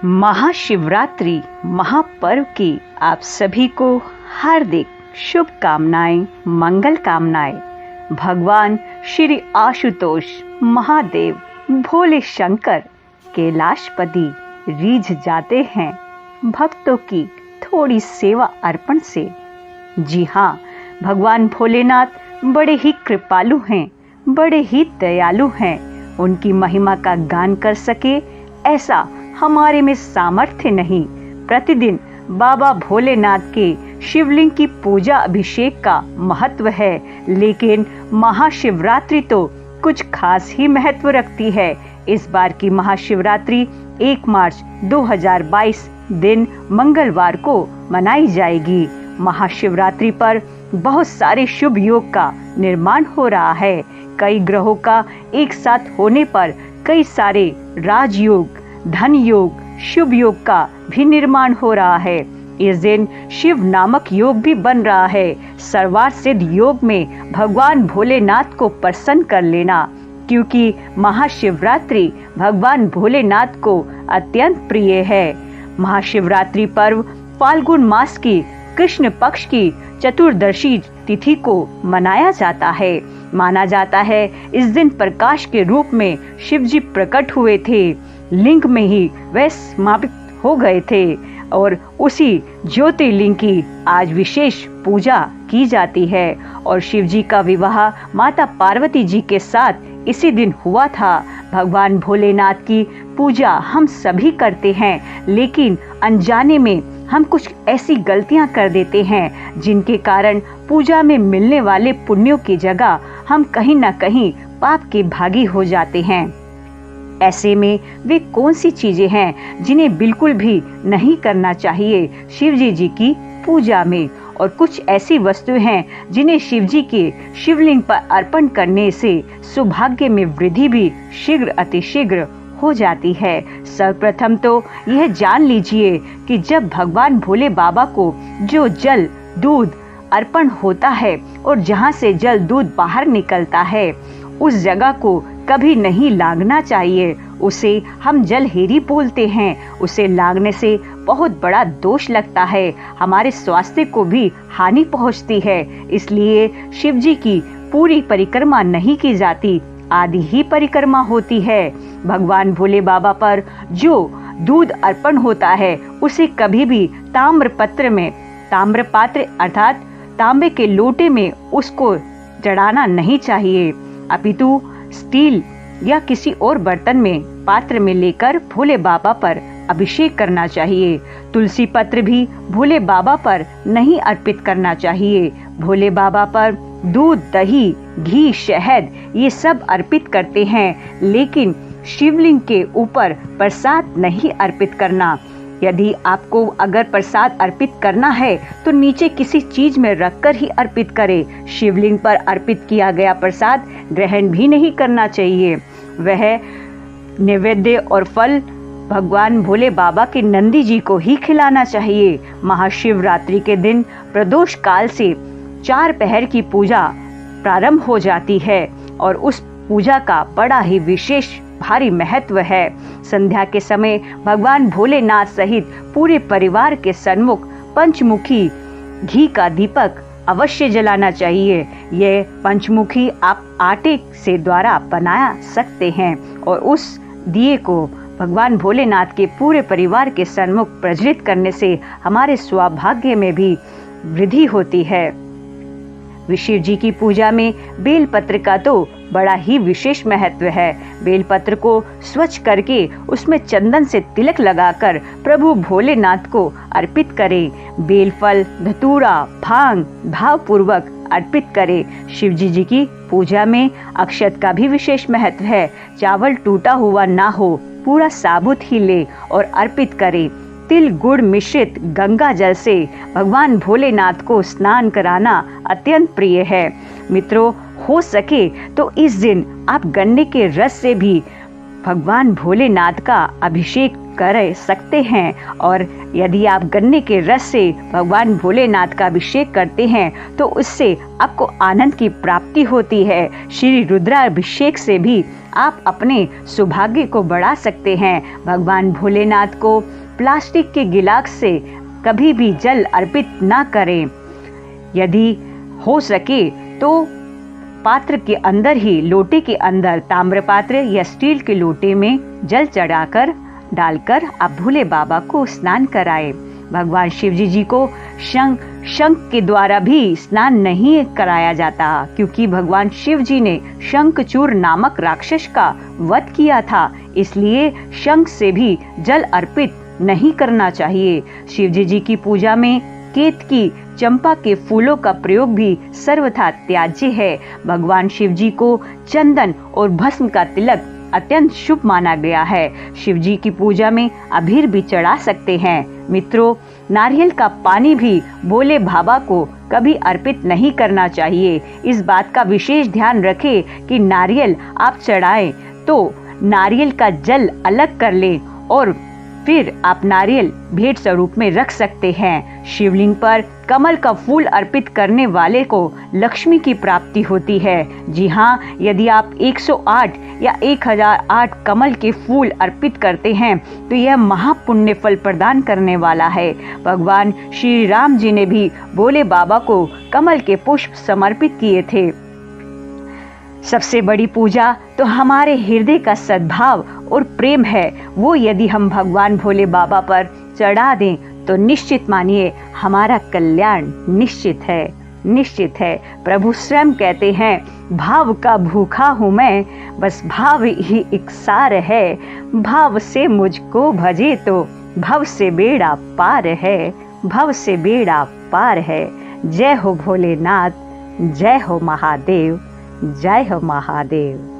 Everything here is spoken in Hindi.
महाशिवरात्रि महापर्व की आप सभी को हार्दिक शुभकामनाएं, मंगल कामनाएं। भगवान श्री आशुतोष महादेव भोले शंकर कैलाशपति रीझ जाते हैं भक्तों की थोड़ी सेवा अर्पण से। जी हाँ, भगवान भोलेनाथ बड़े ही कृपालु हैं, बड़े ही दयालु हैं। उनकी महिमा का गान कर सके ऐसा हमारे में सामर्थ्य नहीं। प्रतिदिन बाबा भोलेनाथ के शिवलिंग की पूजा अभिषेक का महत्व है, लेकिन महाशिवरात्रि तो कुछ खास ही महत्व रखती है। इस बार की महाशिवरात्रि 1 मार्च 2022 दिन मंगलवार को मनाई जाएगी। महाशिवरात्रि पर बहुत सारे शुभ योग का निर्माण हो रहा है। कई ग्रहों का एक साथ होने पर कई सारे राजयोग, धन योग, शुभ योग का भी निर्माण हो रहा है। इस दिन शिव नामक योग भी बन रहा है। सर्वार्थ सिद्ध योग में भगवान भोलेनाथ को प्रसन्न कर लेना, क्योंकि महाशिवरात्रि भगवान भोलेनाथ को अत्यंत प्रिय है। महाशिवरात्रि पर्व फाल्गुन मास की कृष्ण पक्ष की चतुर्दशी तिथि को मनाया जाता है। माना जाता है इस दिन प्रकाश के रूप में शिव जी प्रकट हुए थे। लिंग में ही वे समापित हो गए थे और उसी ज्योतिर्लिंग की आज विशेष पूजा की जाती है। और शिव जी का विवाह माता पार्वती जी के साथ इसी दिन हुआ था। भगवान भोलेनाथ की पूजा हम सभी करते हैं, लेकिन अनजाने में हम कुछ ऐसी गलतियां कर देते हैं जिनके कारण पूजा में मिलने वाले पुण्यों की जगह हम कहीं ना कहीं पाप के भागी हो जाते हैं। ऐसे में वे कौन सी चीजें हैं जिन्हें बिल्कुल भी नहीं करना चाहिए शिवजी जी की पूजा में, और कुछ ऐसी वस्तुएं हैं जिन्हें शिवजी के शिवलिंग पर अर्पण करने से सौभाग्य में वृद्धि भी शीघ्र अतिशीघ्र हो जाती है। सर्वप्रथम तो यह जान लीजिए कि जब भगवान भोले बाबा को जो जल दूध अर्पण होता है और जहाँ से जल दूध बाहर निकलता है, उस जगह को कभी नहीं लागना चाहिए। उसे हम जलहेरी बोलते हैं। उसे लागने से बहुत बड़ा दोष लगता है, हमारे स्वास्थ्य को भी हानि पहुंचती है। इसलिए शिवजी की पूरी परिक्रमा नहीं की जाती, आधी ही परिक्रमा होती है। भगवान भोले बाबा पर जो दूध अर्पण होता है उसे कभी भी ताम्र पात्र अर्थात तांबे के लोटे में उसको चढ़ाना नहीं चाहिए, अपितु स्टील या किसी और बर्तन में पात्र में लेकर भोले बाबा पर अभिषेक करना चाहिए। तुलसी पत्र भी भोले बाबा पर नहीं अर्पित करना चाहिए। भोले बाबा पर दूध, दही, घी, शहद ये सब अर्पित करते हैं, लेकिन शिवलिंग के ऊपर प्रसाद नहीं अर्पित करना। यदि आपको अगर प्रसाद अर्पित करना है तो नीचे किसी चीज में रखकर ही अर्पित करें। शिवलिंग पर अर्पित किया गया प्रसाद ग्रहण भी नहीं करना चाहिए। वह नैवेद्य और फल भगवान भोले बाबा के नंदी जी को ही खिलाना चाहिए। महाशिवरात्रि के दिन प्रदोष काल से 4 पहर की पूजा प्रारंभ हो जाती है और उस पूजा का बड़ा ही विशेष भारी महत्व है। संध्या के समय भगवान भोलेनाथ सहित पूरे परिवार के सन्मुख पंचमुखी घी का दीपक अवश्य जलाना चाहिए। यह पंचमुखी आप आटे से द्वारा बना सकते हैं और उस दिए को भगवान भोलेनाथ के पूरे परिवार के सन्मुख प्रज्वलित करने से हमारे सौभाग्य में भी वृद्धि होती है। शिव जी की पूजा में बेलपत्र का तो बड़ा ही विशेष महत्व है। बेलपत्र को स्वच्छ करके उसमें चंदन से तिलक लगाकर प्रभु भोलेनाथ को अर्पित करें। बेलफल, धतूरा, भांग भावपूर्वक अर्पित करें। शिवजी जी की पूजा में अक्षत का भी विशेष महत्व है। चावल टूटा हुआ ना हो, पूरा साबुत ही ले और अर्पित करें। तिल गुड़ मिश्रित गंगा जल से भगवान भोलेनाथ को स्नान कराना अत्यंत प्रिय है। मित्रों, हो सके तो इस दिन आप गन्ने के रस से भी भगवान भोलेनाथ का अभिषेक कर सकते हैं। और यदि आप गन्ने के रस से भगवान भोलेनाथ का अभिषेक करते हैं तो उससे आपको आनंद की प्राप्ति होती है। श्री रुद्राभिषेक से भी आप अपने सौभाग्य को बढ़ा सकते हैं। भगवान भोलेनाथ को प्लास्टिक के गिलास से कभी भी जल अर्पित ना करें। यदि हो सके तो पात्र के अंदर ही, लोटे के अंदर, ताम्र पात्र या स्टील के लोटे में जल चढ़ाकर डालकर आप भोले बाबा को स्नान कराएं। भगवान शिव जी को शंख के द्वारा भी स्नान नहीं कराया जाता, क्योंकि भगवान शिव जी ने शंखचूर नामक राक्षस का वध किया था, इसलिए शंख से भी जल अर्पित नहीं करना चाहिए। शिव जी की पूजा में केतकी, चंपा के फूलों का प्रयोग भी सर्वथा त्याज्य है। भगवान शिव जी को चंदन और भस्म का तिलक अत्यंत शुभ माना गया है। शिव जी की पूजा में अबीर भी चढ़ा सकते हैं। मित्रों, नारियल का पानी भी भोले बाबा को कभी अर्पित नहीं करना चाहिए। इस बात का विशेष ध्यान रखें कि नारियल आप चढ़ाएं तो नारियल का जल अलग कर लें और फिर आप नारियल भेंट स्वरूप में रख सकते हैं। शिवलिंग पर कमल का फूल अर्पित करने वाले को लक्ष्मी की प्राप्ति होती है। जी हाँ, यदि आप 108 या 1008 कमल के फूल अर्पित करते हैं तो यह महापुण्य फल प्रदान करने वाला है। भगवान श्री राम जी ने भी भोले बाबा को कमल के पुष्प समर्पित किए थे। सबसे बड़ी पूजा तो हमारे हृदय का सद्भाव और प्रेम है, वो यदि हम भगवान भोले बाबा पर चढ़ा दें तो निश्चित मानिए हमारा कल्याण निश्चित है, निश्चित है। प्रभु स्वयं कहते हैं, भाव का भूखा हूँ मैं, बस भाव ही एक सार है। भाव से मुझको भजे तो भव से बेड़ा पार है, भव से बेड़ा पार है। जय हो भोलेनाथ, जय हो महादेव, जय हो महादेव।